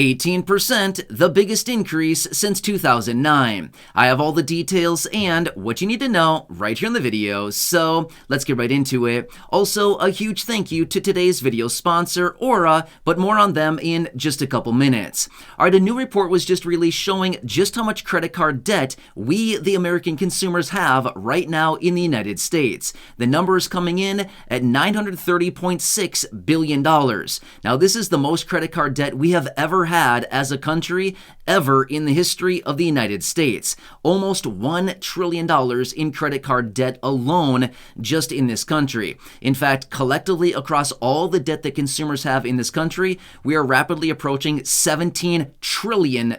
18%, the biggest increase since 2009. I have all the details and what you need to know right here in the video, so let's get right into it. Also, a huge thank you to today's video sponsor, Aura, but more on them in just a couple minutes. Alright, a new report was just released showing just how much credit card debt we, the American consumers, have right now in the United States. The number is coming in at $930.6 billion. Now, this is the most credit card debt we have ever had as a country ever in the history of the United States. Almost $1 trillion in credit card debt alone just in this country. In fact, collectively across all the debt that consumers have in this country, we are rapidly approaching $17 trillion.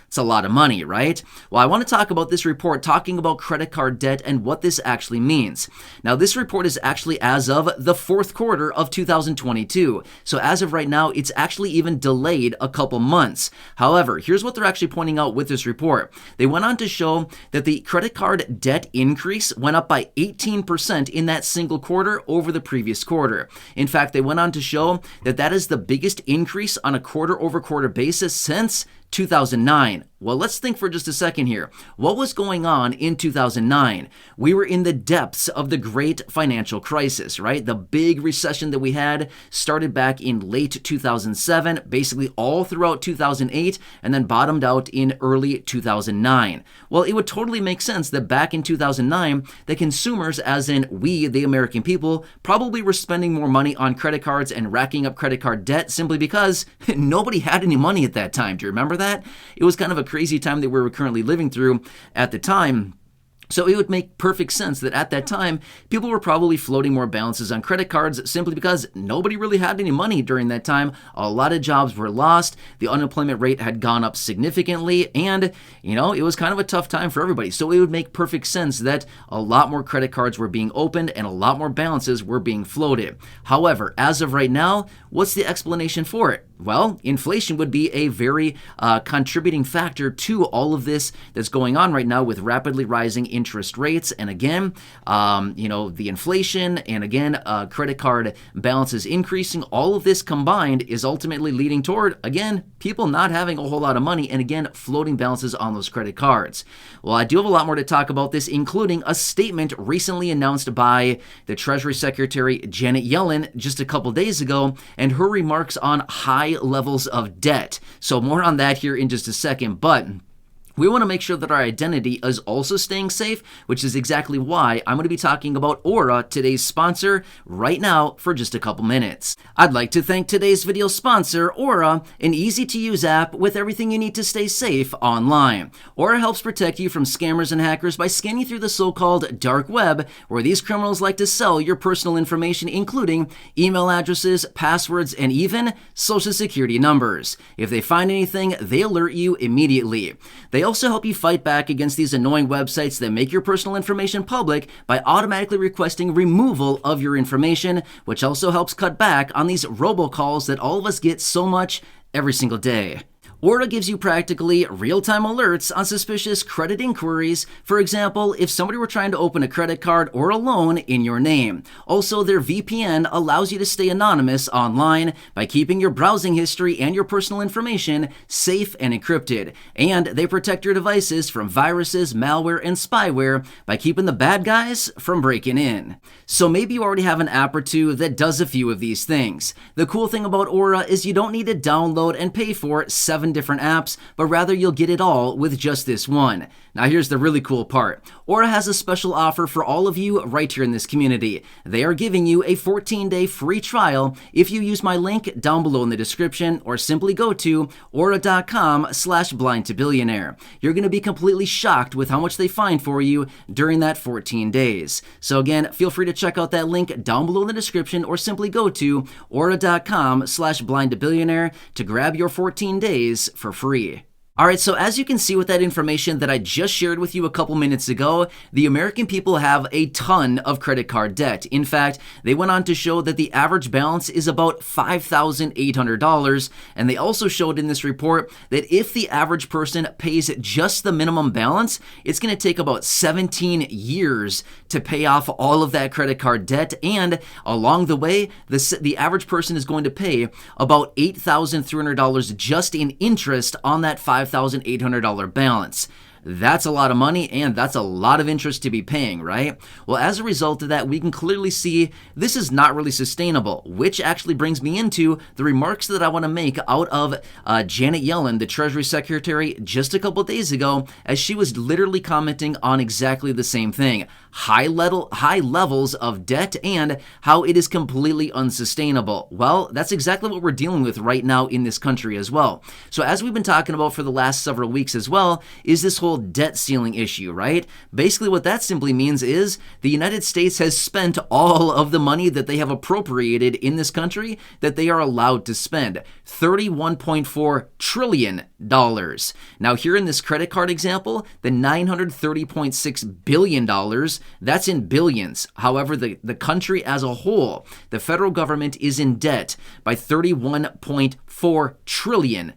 It's a lot of money, right? Well, I want to talk about this report talking about credit card debt and what this actually means. Now, this report is actually as of the fourth quarter of 2022. So as of right now, it's actually even delayed a couple months. However, here's what they're actually pointing out with this report. They went on to show that the credit card debt increase went up by 18% in that single quarter over the previous quarter. In fact, they went on to show that that is the biggest increase on a quarter-over-quarter basis since 2009. Well, let's think for just a second here. What was going on in 2009? We were in the depths of the great financial crisis, right? The big recession that we had started back in late 2007, basically all throughout 2008, and then bottomed out in early 2009. Well, it would totally make sense that back in 2009, the consumers, as in we, the American people, probably were spending more money on credit cards and racking up credit card debt simply because nobody had any money at that time. Do you remember that? It was kind of a crazy time that we were currently living through at the time. So it would make perfect sense that at that time, people were probably floating more balances on credit cards simply because nobody really had any money during that time. A lot of jobs were lost. The unemployment rate had gone up significantly. And, it was kind of a tough time for everybody. So it would make perfect sense that a lot more credit cards were being opened and a lot more balances were being floated. However, as of right now, what's the explanation for it? Well, inflation would be a very contributing factor to all of this that's going on right now with rapidly rising interest rates. And again, the inflation and again, credit card balances increasing. All of this combined is ultimately leading toward, again, people not having a whole lot of money and again, floating balances on those credit cards. Well, I do have a lot more to talk about this, including a statement recently announced by the Treasury Secretary Janet Yellen just a couple days ago and her remarks on high levels of debt. So more on that here in just a second, but we want to make sure that our identity is also staying safe, which is exactly why I'm going to be talking about Aura, today's sponsor, right now for just a couple minutes. I'd like to thank today's video sponsor, Aura, an easy-to-use app with everything you need to stay safe online. Aura helps protect you from scammers and hackers by scanning through the so-called dark web, where these criminals like to sell your personal information, including email addresses, passwords, and even social security numbers. If they find anything, they alert you immediately. They also help you fight back against these annoying websites that make your personal information public by automatically requesting removal of your information, which also helps cut back on these robocalls that all of us get so much every single day. Aura gives you practically real-time alerts on suspicious credit inquiries. For example, if somebody were trying to open a credit card or a loan in your name. Also, their VPN allows you to stay anonymous online by keeping your browsing history and your personal information safe and encrypted. And they protect your devices from viruses, malware, and spyware by keeping the bad guys from breaking in. So maybe you already have an app or two that does a few of these things. The cool thing about Aura is you don't need to download and pay for 7 different apps, but rather you'll get it all with just this one. Now here's the really cool part. Aura has a special offer for all of you right here in this community. They are giving you a 14-day free trial if you use my link down below in the description or simply go to aura.com/blindtobillionaire. You're going to be completely shocked with how much they find for you during that 14 days. So again, feel free to check out that link down below in the description or simply go to aura.com/blindtobillionaire to grab your 14 days for free. All right, so as you can see with that information that I just shared with you a couple minutes ago, the American people have a ton of credit card debt. In fact, they went on to show that the average balance is about $5,800, and they also showed in this report that if the average person pays just the minimum balance, it's going to take about 17 years to pay off all of that credit card debt, and along the way, the average person is going to pay about $8,300 just in interest on that $5,800 balance. That's a lot of money, and that's a lot of interest to be paying, right? Well, as a result of that, we can clearly see this is not really sustainable, which actually brings me into the remarks that I want to make out of Janet Yellen, the Treasury Secretary, just a couple days ago, as she was literally commenting on exactly the same thing. High levels of debt and how it is completely unsustainable. Well, that's exactly what we're dealing with right now in this country as well. So as we've been talking about for the last several weeks as well, is this whole debt ceiling issue, right? Basically what that simply means is the United States has spent all of the money that they have appropriated in this country that they are allowed to spend. $31.4 trillion. Now here in this credit card example, the $930.6 billion, that's in billions. However, the country as a whole, the federal government is in debt by $31.4 trillion.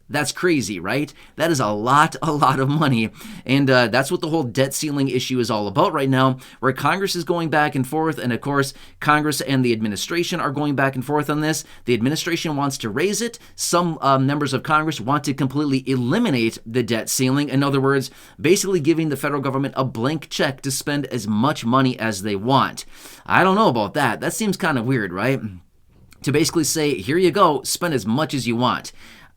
That's crazy, right? That is a lot of money. And that's what the whole debt ceiling issue is all about right now, where Congress is going back and forth. And of course, Congress and the administration are going back and forth on this. The administration wants to raise it. Some members of Congress want to completely eliminate the debt ceiling. In other words, basically giving the federal government a blank check to spend as much money as they want. I don't know about that. That seems kind of weird, right? To basically say, here you go, spend as much as you want.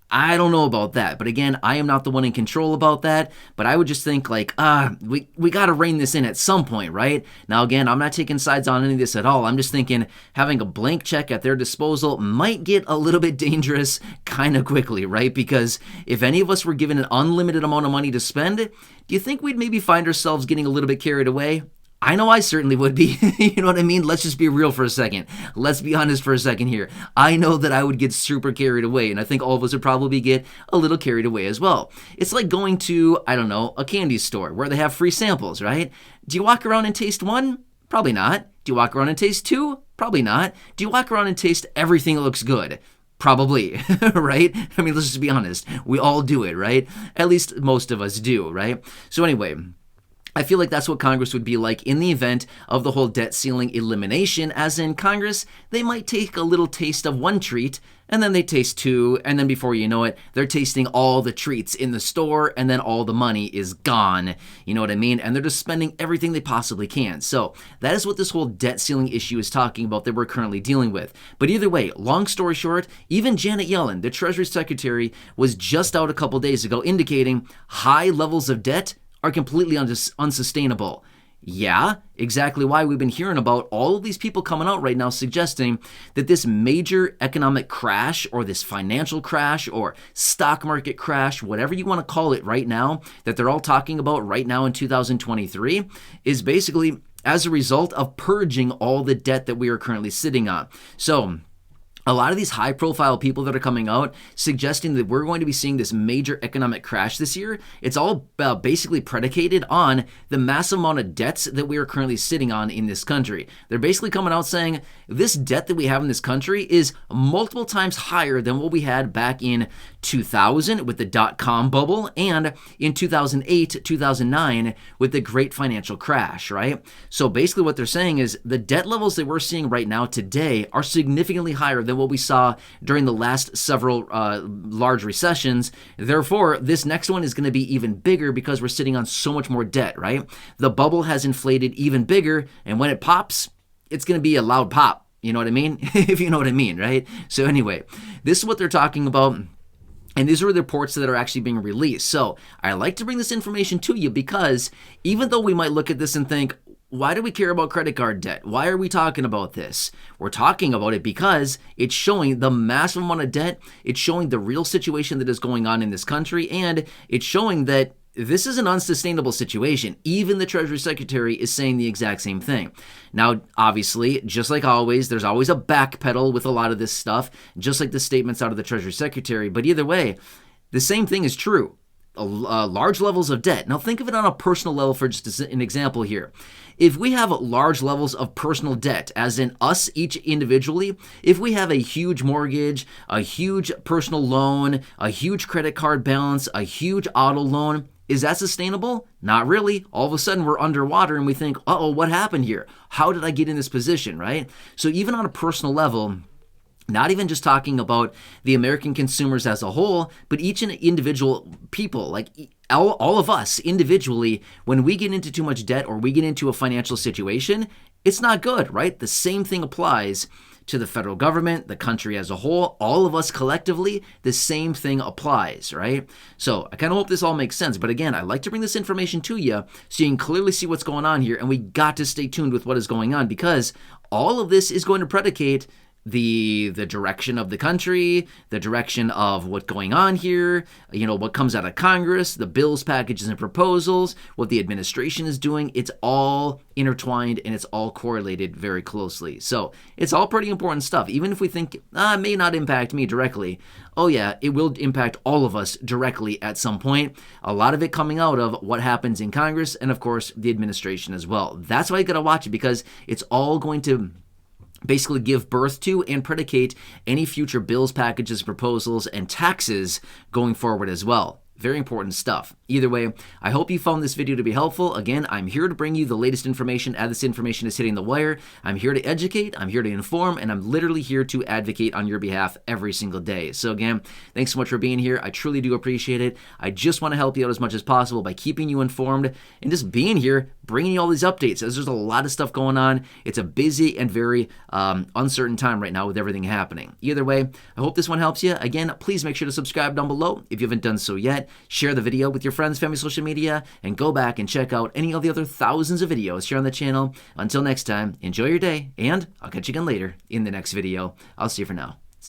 I don't know about that, but again, I am not the one in control about that, but I would just think like, we got to rein this in at some point, right? Now again, I'm not taking sides on any of this at all. I'm just thinking having a blank check at their disposal might get a little bit dangerous kind of quickly, right? Because if any of us were given an unlimited amount of money to spend, do you think we'd maybe find ourselves getting a little bit carried away? I know I certainly would be. You know what I mean? Let's just be real for a second. Let's be honest for a second here. I know that I would get super carried away, and I think all of us would probably get a little carried away as well. It's like going to, I don't know, a candy store where they have free samples, right? Do you walk around and taste one? Probably not. Do you walk around and taste two? Probably not. Do you walk around and taste everything that looks good? Probably, right? I mean, let's just be honest. We all do it, right? At least most of us do, right? So anyway, I feel like that's what Congress would be like in the event of the whole debt ceiling elimination, as in Congress, they might take a little taste of one treat, and then they taste two, and then before you know it, they're tasting all the treats in the store, and then all the money is gone. You know what I mean? And they're just spending everything they possibly can. So that is what this whole debt ceiling issue is talking about that we're currently dealing with. But either way, long story short, even Janet Yellen, the Treasury Secretary, was just out a couple days ago indicating high levels of debt are completely unsustainable. Yeah, exactly why we've been hearing about all of these people coming out right now suggesting that this major economic crash or this financial crash or stock market crash, whatever you want to call it right now, that they're all talking about right now in 2023 is basically as a result of purging all the debt that we are currently sitting on. So a lot of these high-profile people that are coming out suggesting that we're going to be seeing this major economic crash this year, it's all basically predicated on the massive amount of debts that we are currently sitting on in this country. They're basically coming out saying this debt that we have in this country is multiple times higher than what we had back in 2000 with the dot-com bubble and in 2008, 2009 with the great financial crash, right? So basically what they're saying is the debt levels that we're seeing right now today are significantly higher than what we saw during the last several large recessions. Therefore, this next one is going to be even bigger because we're sitting on so much more debt, right? The bubble has inflated even bigger, and when it pops, it's going to be a loud pop. You know what I mean? If you know what I mean, right? So anyway, this is what they're talking about. And these are the reports that are actually being released. So I like to bring this information to you because even though we might look at this and think, why do we care about credit card debt? Why are we talking about this? We're talking about it because it's showing the massive amount of debt. It's showing the real situation that is going on in this country. And it's showing that this is an unsustainable situation. Even the Treasury Secretary is saying the exact same thing. Now, obviously, just like always, there's always a backpedal with a lot of this stuff, just like the statements out of the Treasury Secretary. But either way, The same thing is true. Large levels of debt. Now think of it on a personal level for just an example here. If we have large levels of personal debt, as in us each individually, if we have a huge mortgage, a huge personal loan, a huge credit card balance, a huge auto loan, is that sustainable? Not really. All of a sudden we're underwater and we think, uh-oh, what happened here? How did I get in this position, right? So even on a personal level, not even just talking about the American consumers as a whole, but each individual people, like all of us individually, when we get into too much debt or we get into a financial situation, it's not good, right? The same thing applies to the federal government, the country as a whole, all of us collectively, the same thing applies, right? So I kind of hope this all makes sense. But again, I like to bring this information to you so you can clearly see what's going on here. And we got to stay tuned with what is going on, because all of this is going to predicate the direction of the country, the direction of what's going on here, what comes out of Congress, the bills, packages, and proposals, what the administration is doing. It's all intertwined and it's all correlated very closely. So it's all pretty important stuff. Even if we think, it may not impact me directly, oh yeah, it will impact all of us directly at some point. A lot of it coming out of what happens in Congress and, of course, the administration as well. That's why you got to watch it, because it's all going to basically give birth to and predicate any future bills, packages, proposals, and taxes going forward as well. Very important stuff. Either way, I hope you found this video to be helpful. Again, I'm here to bring you the latest information as this information is hitting the wire. I'm here to educate, I'm here to inform, and I'm literally here to advocate on your behalf every single day. So again, thanks so much for being here. I truly do appreciate it. I just want to help you out as much as possible by keeping you informed and just being here, bringing you all these updates, as there's a lot of stuff going on. It's a busy and very uncertain time right now with everything happening. Either way, I hope this one helps you. Again, please make sure to subscribe down below if you haven't done so yet. Share the video with your friends, family, social media, and go back and check out any of the other thousands of videos here on the channel. Until next time, enjoy your day, and I'll catch you again later in the next video. I'll see you for now.